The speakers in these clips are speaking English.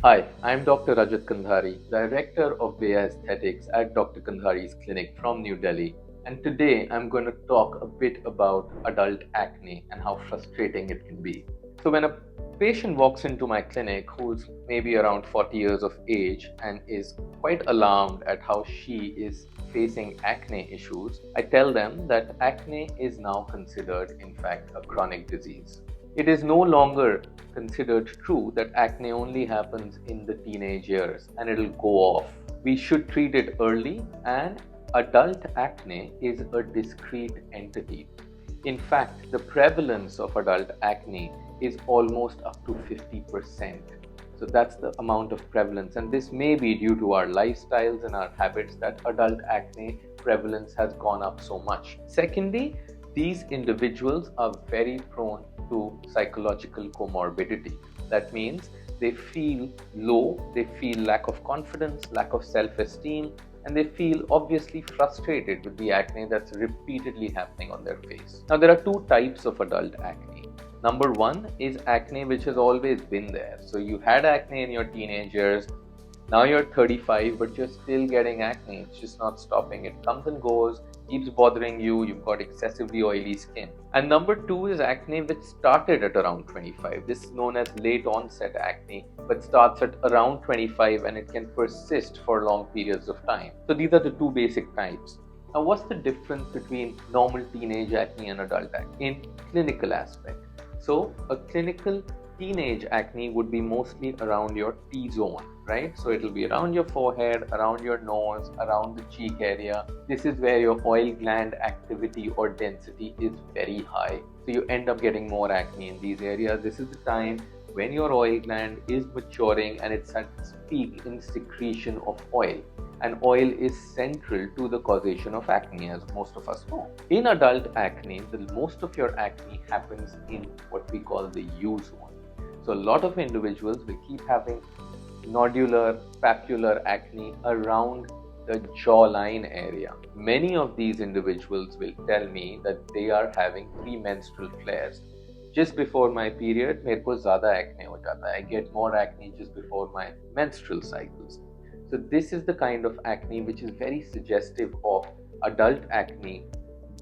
Hi, I'm Dr. Rajat Kandhari, Director of Veya Aesthetics at Dr. Kandhari's clinic from New Delhi. And today I'm going to talk a bit about adult acne and how frustrating it can be. So, when a patient walks into my clinic who's maybe around 40 years of age and is quite alarmed at how she is facing acne issues, I tell them that acne is now considered, in fact, a chronic disease. It is no longer considered true that acne only happens in the teenage years and it'll go off. We should treat it early, and adult acne is a discrete entity. In fact, the prevalence of adult acne is almost up to 50%. So that's the amount of prevalence, and this may be due to our lifestyles and our habits that adult acne prevalence has gone up so much. Secondly, these individuals are very prone to psychological comorbidity. That means they feel low, they feel lack of confidence, lack of self esteem, and they feel obviously frustrated with the acne that's repeatedly happening on their face. Now, there are two types of adult acne. Number one is acne which has always been there. So, you had acne in your teenage years, now you're 35, but you're still getting acne. It's just not stopping. It comes and goes, keeps bothering you. You've got excessively oily skin. And number two is acne which started at around 25. This is known as late onset acne, but starts at around 25 and it can persist for long periods of time. So these are the two basic types. Now, what's the difference between normal teenage acne and adult acne in clinical aspect? So, a clinical teenage acne would be mostly around your T-zone, right? So it'll be around your forehead, around your nose, around the cheek area. This is where your oil gland activity or density is very high. So you end up getting more acne in these areas. This is the time when your oil gland is maturing and it's at its peak in secretion of oil. And oil is central to the causation of acne, as most of us know. In adult acne, most of your acne happens in what we call the U-zone. So a lot of individuals will keep having nodular, papular acne around the jawline area. Many of these individuals will tell me that they are having premenstrual flares. Just before my period, मेरे को ज़्यादा acne हो जाता है. I get more acne just before my menstrual cycles. So this is the kind of acne which is very suggestive of adult acne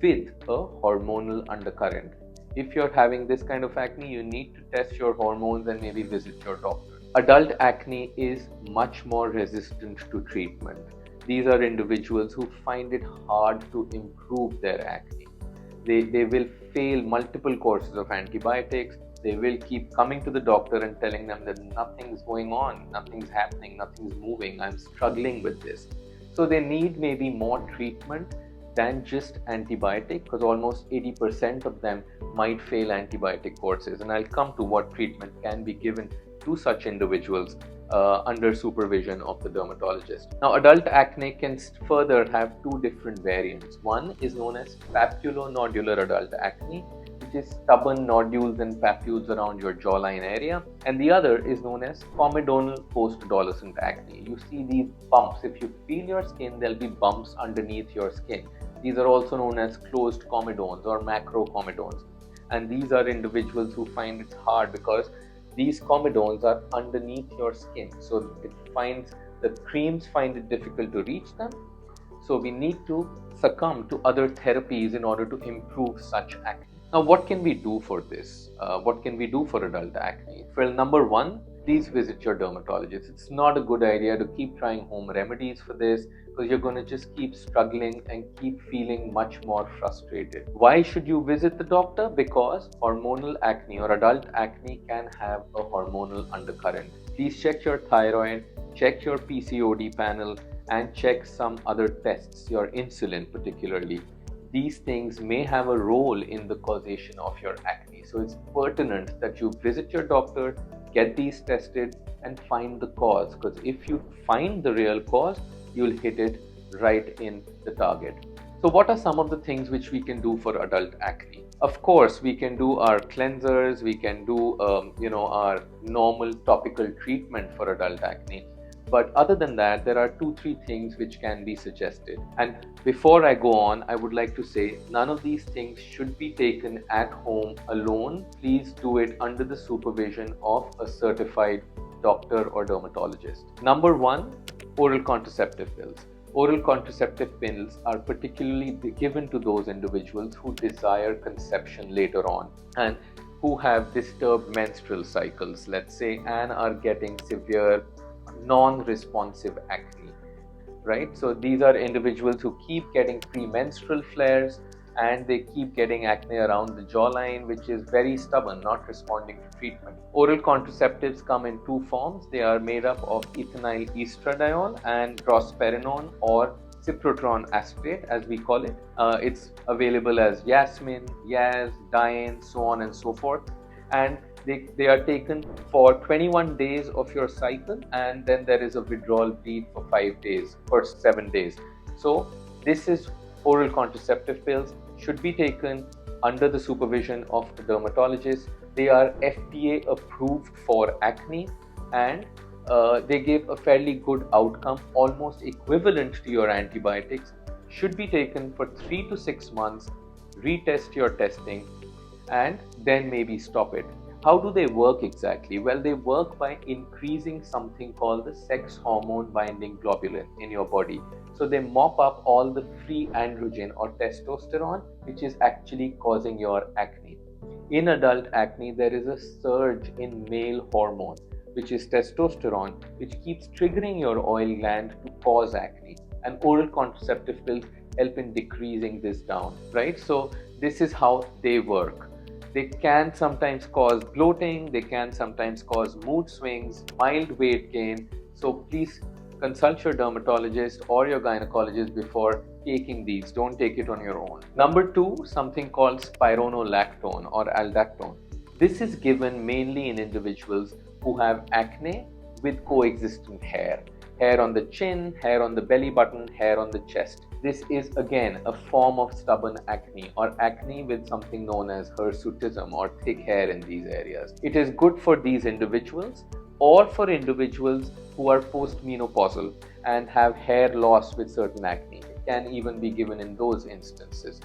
with a hormonal undercurrent. If you're having this kind of acne, you need to test your hormones and maybe visit your doctor. Adult acne is much more resistant to treatment. These are individuals who find it hard to improve their acne. They will fail multiple courses of antibiotics. They will keep coming to the doctor and telling them that nothing's going on, nothing's happening, nothing's moving, I'm struggling with this. So they need maybe more treatment than just antibiotic, because almost 80% of them might fail antibiotic courses. And I'll come to what treatment can be given to such individuals under supervision of the dermatologist. Now, adult acne can further have two different variants. One is known as papulonodular adult acne, which is stubborn nodules and papules around your jawline area, and the other is known as comedonal post-adolescent acne. You see these bumps. If you feel your skin, there'll be bumps underneath your skin. These are also known as closed comedones or macrocomedones, and these are individuals who find it hard because these comedones are underneath your skin, so the creams find it difficult to reach them. So we need to succumb to other therapies in order to improve such acne. Now, what can we do for this? What can we do for adult acne? Well, number one, please visit your dermatologist. It's not a good idea to keep trying home remedies for this, because you're going to just keep struggling and keep feeling much more frustrated. Why should you visit the doctor? Because hormonal acne or adult acne can have a hormonal undercurrent. Please check your thyroid, check your PCOD panel, and check some other tests, your insulin particularly. These things may have a role in the causation of your acne. So it's pertinent that you visit your doctor, get these tested, and find the cause. Because if you find the real cause, you'll hit it right in the target. So what are some of the things which we can do for adult acne? Of course, we can do our cleansers, we can do our normal topical treatment for adult acne. But other than that, there are 2-3 things which can be suggested. And before I go on, I would like to say none of these things should be taken at home alone. Please do it under the supervision of a certified doctor or dermatologist. Number one, oral contraceptive pills. Oral contraceptive pills are particularly given to those individuals who desire conception later on and who have disturbed menstrual cycles, let's say, and are getting severe non-responsive acne, right? So these are individuals who keep getting premenstrual flares and they keep getting acne around the jawline, which is very stubborn, not responding to treatment. Oral contraceptives come in two forms. They are made up of ethinyl estradiol and drospirenone, or cyprotron acetate as we call it. It's available as Yasmin, Yaz, Diane, so on and so forth. And they are taken for 21 days of your cycle, and then there is a withdrawal bleed for 5 days or 7 days. So this is oral contraceptive pills, should be taken under the supervision of a dermatologist. They are FDA approved for acne, and they give a fairly good outcome, almost equivalent to your antibiotics. Should be taken for 3 to 6 months, retest your testing, and then maybe stop it. How do they work exactly? Well, they work by increasing something called the sex hormone binding globulin in your body. So they mop up all the free androgen or testosterone, which is actually causing your acne. In adult acne, there is a surge in male hormone, which is testosterone, which keeps triggering your oil gland to cause acne. And oral contraceptive pills help in decreasing this down, right? So this is how they work. They can sometimes cause bloating, they can sometimes cause mood swings, mild weight gain. So please consult your dermatologist or your gynecologist before taking these. Don't take it on your own. Number two, something called spironolactone or aldactone. This is given mainly in individuals who have acne with coexistent hair. Hair on the chin, hair on the belly button, hair on the chest. This is again a form of stubborn acne or acne with something known as hirsutism or thick hair in these areas. It is good for these individuals or for individuals who are postmenopausal and have hair loss with certain acne. It can even be given in those instances.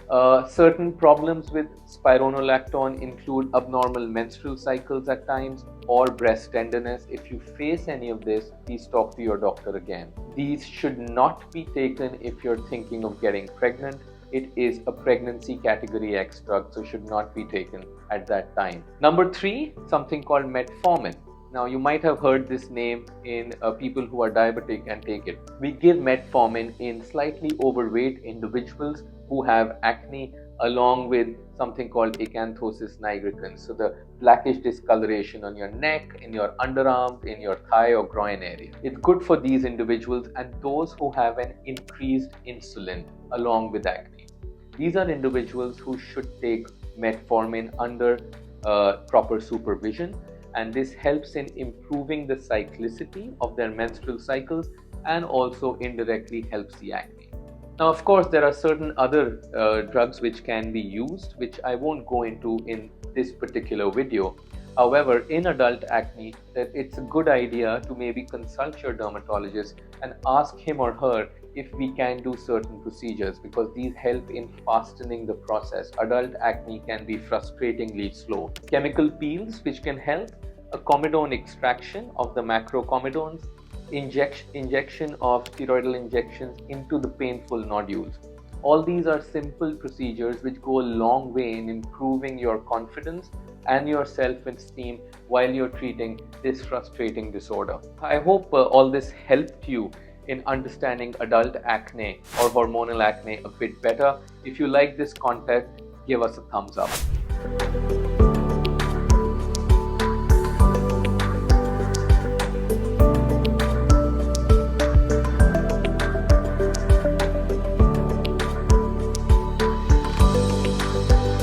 Certain problems with spironolactone include abnormal menstrual cycles at times or breast tenderness. If you face any of this, please talk to your doctor again. These should not be taken if you're thinking of getting pregnant. It is a pregnancy category X drug, so should not be taken at that time. Number three, something called metformin. Now, you might have heard this name in people who are diabetic and take it. We give metformin in slightly overweight individuals who have acne, along with something called Acanthosis Nigricans. So the blackish discoloration on your neck, in your underarm, in your thigh or groin area. It's good for these individuals and those who have an increased insulin along with acne. These are individuals who should take metformin under proper supervision, and this helps in improving the cyclicity of their menstrual cycles and also indirectly helps the acne. Now, of course, there are certain other drugs which can be used, which I won't go into in this particular video. However, in adult acne, it's a good idea to maybe consult your dermatologist and ask him or her if we can do certain procedures, because these help in fastening the process. Adult acne can be frustratingly slow. Chemical peels which can help, a comedone extraction of the macrocomedones, injection of steroidal injections into the painful nodules. All these are simple procedures which go a long way in improving your confidence and your self-esteem while you're treating this frustrating disorder. I hope all this helped you in understanding adult acne or hormonal acne a bit better. If you like this content, give us a thumbs up.